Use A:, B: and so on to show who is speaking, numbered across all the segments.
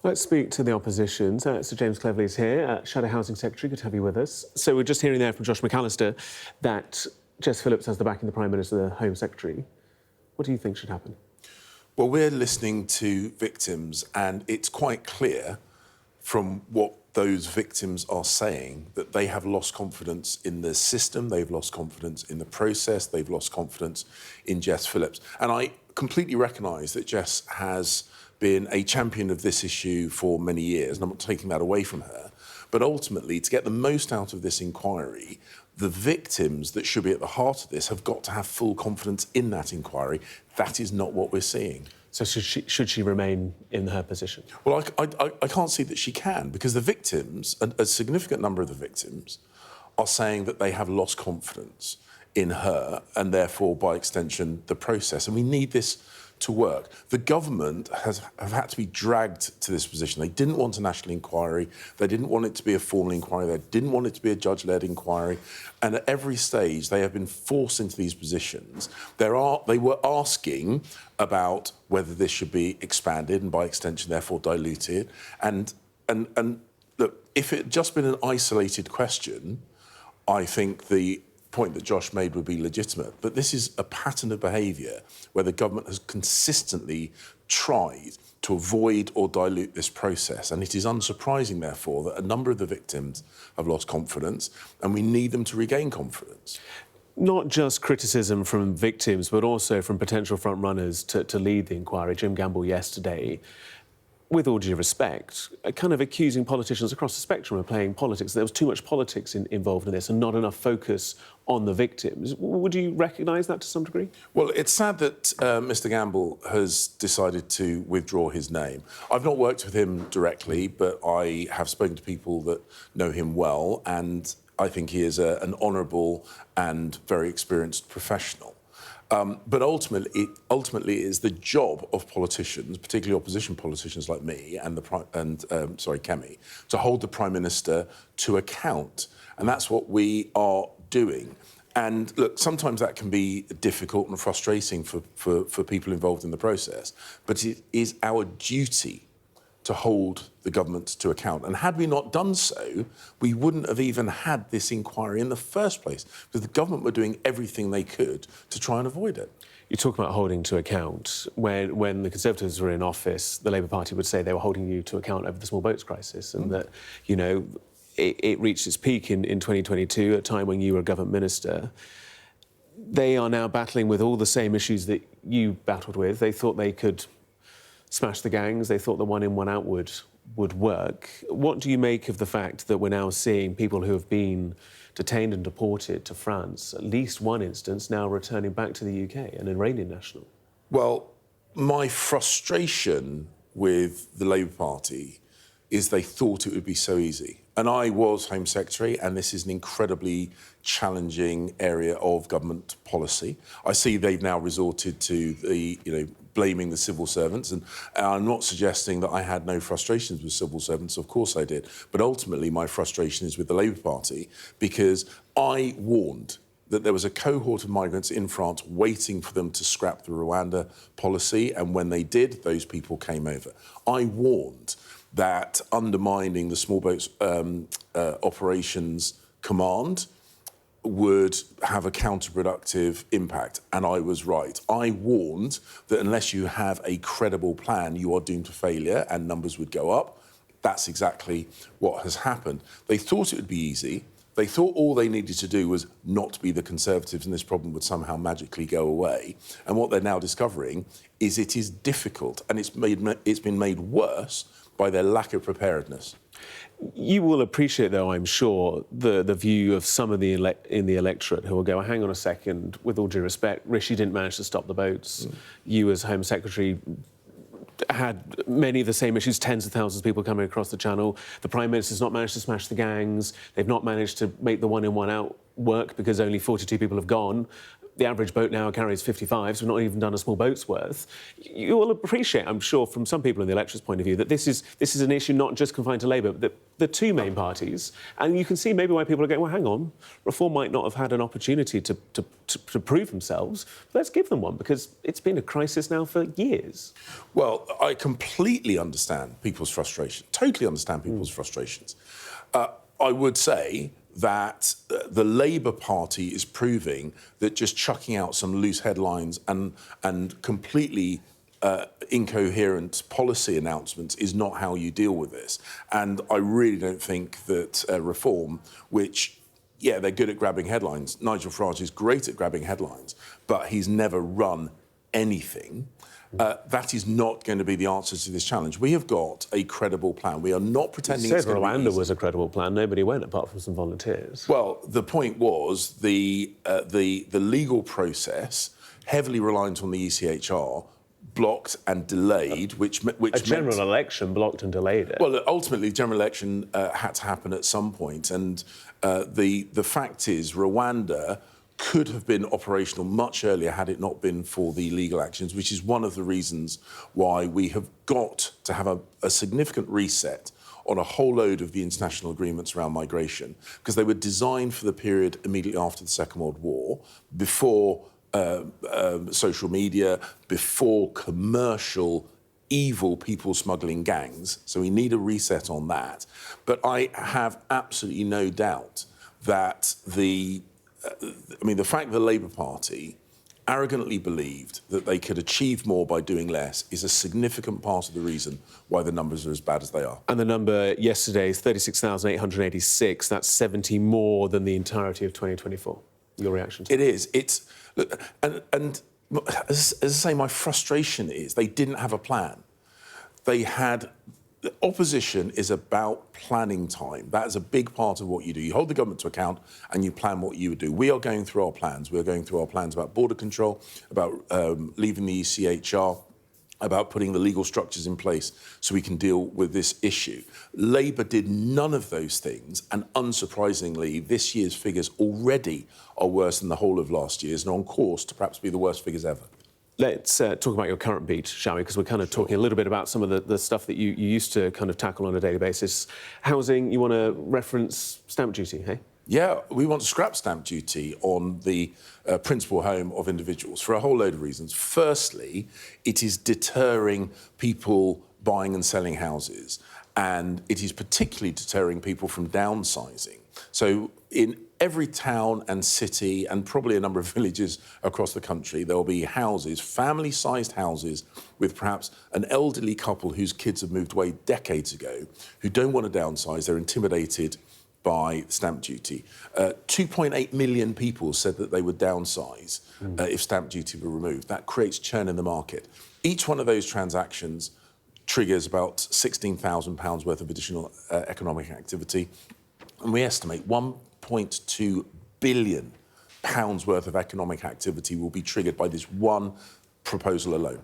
A: Let's speak to the opposition. Sir James Cleverley's here, Shadow Housing Secretary. Good to have you with us. So we're just hearing there from Josh McAllister that Jess Phillips has the backing of the Prime Minister, the Home Secretary. What do you think should happen?
B: Well, we're listening to victims, and it's quite clear from what those victims are saying that they have lost confidence in the system, they've lost confidence in the process, they've lost confidence in Jess Phillips. And I completely recognise that Jess has been a champion of this issue for many years, and I'm not taking that away from her. But ultimately, to get the most out of this inquiry, the victims that should be at the heart of this have got to have full confidence in that inquiry. That is not what we're seeing.
A: So should she remain in her position?
B: Well, I can't see that she can, because the victims, a significant number of the victims, are saying that they have lost confidence in her and therefore, by extension, the process. And we need this to work. The government have had to be dragged to this position. They didn't want a national inquiry. They didn't want it to be a formal inquiry. They didn't want it to be a judge-led inquiry. And at every stage, they have been forced into these positions. They were asking about whether this should be expanded and, by extension, therefore diluted. And look, if it had just been an isolated question, I think the point that Josh made would be legitimate. But this is a pattern of behaviour where the government has consistently tried to avoid or dilute this process. And it is unsurprising, therefore, that a number of the victims have lost confidence, and we need them to regain confidence.
A: Not just criticism from victims, but also from potential front-runners to lead the inquiry. Jim Gamble yesterday, with all due respect, kind of accusing politicians across the spectrum of playing politics. There was too much politics involved in this and not enough focus on the victims. Would you recognise that to some degree?
B: Well, it's sad that Mr Gamble has decided to withdraw his name. I've not worked with him directly, but I have spoken to people that know him well, and I think he is an honourable and very experienced professional. But ultimately, it is the job of politicians, particularly opposition politicians like me and Kemi, to hold the Prime Minister to account, and that's what we are doing. And look, sometimes that can be difficult and frustrating for people involved in the process, but it is our duty to hold the government to account. And had we not done so, we wouldn't have even had this inquiry in the first place, because the government were doing everything they could to try and avoid it.
A: You talk about holding to account. When the Conservatives were in office, the Labour Party would say they were holding you to account over the small boats crisis, and that, you know, it reached its peak in 2022, at a time when you were a government minister. They are now battling with all the same issues that you battled with. They thought they could smash the gangs. They thought the one in, one out would work. What do you make of the fact that we're now seeing people who have been detained and deported to France, at least one instance, now returning back to the UK, an Iranian national?
B: Well, my frustration with the Labour Party is they thought it would be so easy. And I was Home Secretary, and this is an incredibly challenging area of government policy. I see they've now resorted to blaming the civil servants, and I'm not suggesting that I had no frustrations with civil servants. Of course I did. But ultimately, my frustration is with the Labour Party, because I warned that there was a cohort of migrants in France waiting for them to scrap the Rwanda policy, and when they did, those people came over. I warned that undermining the small boats operations command would have a counterproductive impact, and I was right. I warned that unless you have a credible plan, you are doomed to failure and numbers would go up. That's exactly what has happened. They thought it would be easy. They thought all they needed to do was not be the Conservatives and this problem would somehow magically go away. And what they're now discovering is it is difficult, and it's been made worse by their lack of preparedness.
A: You will appreciate, though, I'm sure, the view of some of in the electorate who will go, hang on a second, with all due respect, Rishi didn't manage to stop the boats. You, as Home Secretary, had many of the same issues, tens of thousands of people coming across the channel. The Prime Minister's not managed to smash the gangs. They've not managed to make the one in, one out work because only 42 people have gone. the average boat now carries 55, so we've not even done a small boat's worth. You will appreciate, I'm sure, from some people in the electorate's point of view, that this is an issue not just confined to Labour, but the two main parties. And you can see maybe why people are going, well, hang on, Reform might not have had an opportunity to prove themselves. Let's give them one, because it's been a crisis now for years.
B: Well, I completely understand people's frustration, totally understand people's frustrations. I would say that the Labour Party is proving that just chucking out some loose headlines and completely incoherent policy announcements is not how you deal with this. And I really don't think that Reform, which, yeah, they're good at grabbing headlines. Nigel Farage is great at grabbing headlines, but he's never run anything. That is not going to be the answer to this challenge. We have got a credible plan. We are not pretending it's going to be easy.
A: Rwanda was a credible plan. Nobody went, apart from some volunteers.
B: Well, the point was the legal process, heavily reliant on the ECHR, blocked and delayed, which
A: a general election blocked and delayed it.
B: Well, ultimately, the general election had to happen at some point, and the fact is, Rwanda could have been operational much earlier had it not been for the legal actions, which is one of the reasons why we have got to have a significant reset on a whole load of the international agreements around migration, because they were designed for the period immediately after the Second World War, before social media, before commercial evil people smuggling gangs. So we need a reset on that. But I have absolutely no doubt that the fact that the Labour Party arrogantly believed that they could achieve more by doing less is a significant part of the reason why the numbers are as bad as they are.
A: And the number yesterday is 36,886. That's 70 more than the entirety of 2024. Your reaction to
B: it? It is. It's... Look, and as I say, my frustration is they didn't have a plan. They had... The opposition is about planning time. That is a big part of what you do. You hold the government to account and you plan what you would do. We are going through our plans. We are going through our plans about border control, about leaving the ECHR, about putting the legal structures in place so we can deal with this issue. Labour did none of those things, and unsurprisingly, this year's figures already are worse than the whole of last year's and on course to perhaps be the worst figures ever.
A: Let's talk about your current beat, shall we? Because we're kind of talking a little bit about some of the stuff that you used to kind of tackle on a daily basis. Housing, you want to reference stamp duty, hey?
B: Yeah, we want to scrap stamp duty on the principal home of individuals for a whole load of reasons. Firstly, it is deterring people buying and selling houses, and it is particularly deterring people from downsizing. So in every town and city and probably a number of villages across the country, there will be houses, family-sized houses, with perhaps an elderly couple whose kids have moved away decades ago, who don't want to downsize. They're intimidated by stamp duty. 2.8 million people said that they would downsize if stamp duty were removed. That creates churn in the market. Each one of those transactions triggers about £16,000 worth of additional economic activity. And we estimate £1.2 billion worth of economic activity will be triggered by this one proposal alone.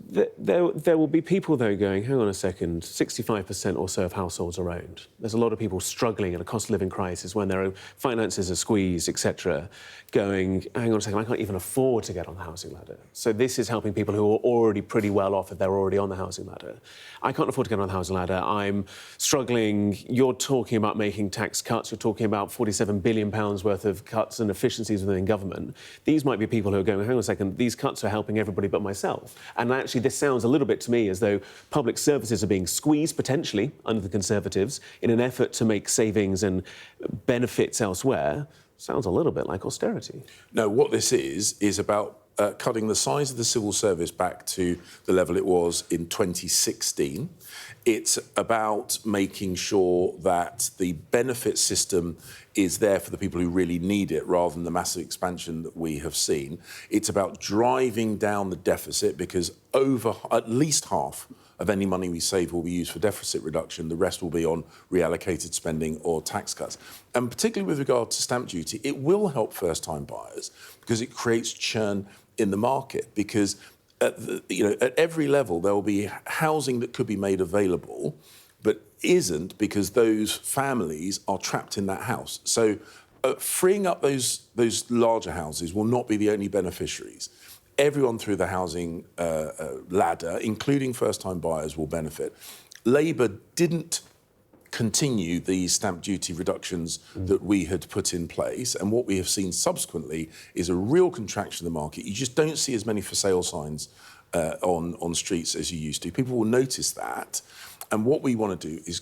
A: There will be people, though, going, hang on a second, 65% or so of households are owned. There's a lot of people struggling in a cost of living crisis when their own finances are squeezed, etc., going, hang on a second, I can't even afford to get on the housing ladder. So this is helping people who are already pretty well off if they're already on the housing ladder. I can't afford to get on the housing ladder. I'm struggling. You're talking about making tax cuts. You're talking about £47 billion worth of cuts and efficiencies within government. These might be people who are going, hang on a second, these cuts are helping everybody but myself. And actually, this sounds a little bit to me as though public services are being squeezed, potentially, under the Conservatives, in an effort to make savings and benefits elsewhere. Sounds a little bit like austerity.
B: No, what this is about cutting the size of the civil service back to the level it was in 2016. It's about making sure that the benefit system is there for the people who really need it, rather than the massive expansion that we have seen. It's about driving down the deficit, because over at least half of any money we save will be used for deficit reduction. The rest will be on reallocated spending or tax cuts. And particularly with regard to stamp duty, it will help first-time buyers because it creates churn in the market, because at every level there will be housing that could be made available but isn't, because those families are trapped in that house. So freeing up those larger houses will not be the only beneficiaries. Everyone through the housing ladder, including first-time buyers, will benefit. Labour didn't continue the stamp duty reductions that we had put in place, and what we have seen subsequently is a real contraction of the market. You just don't see as many for sale signs on streets as you used to. People will notice that, and what we want to do is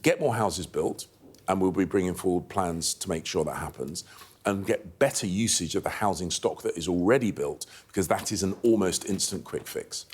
B: get more houses built, and we'll be bringing forward plans to make sure that happens, and get better usage of the housing stock that is already built, because that is an almost instant quick fix.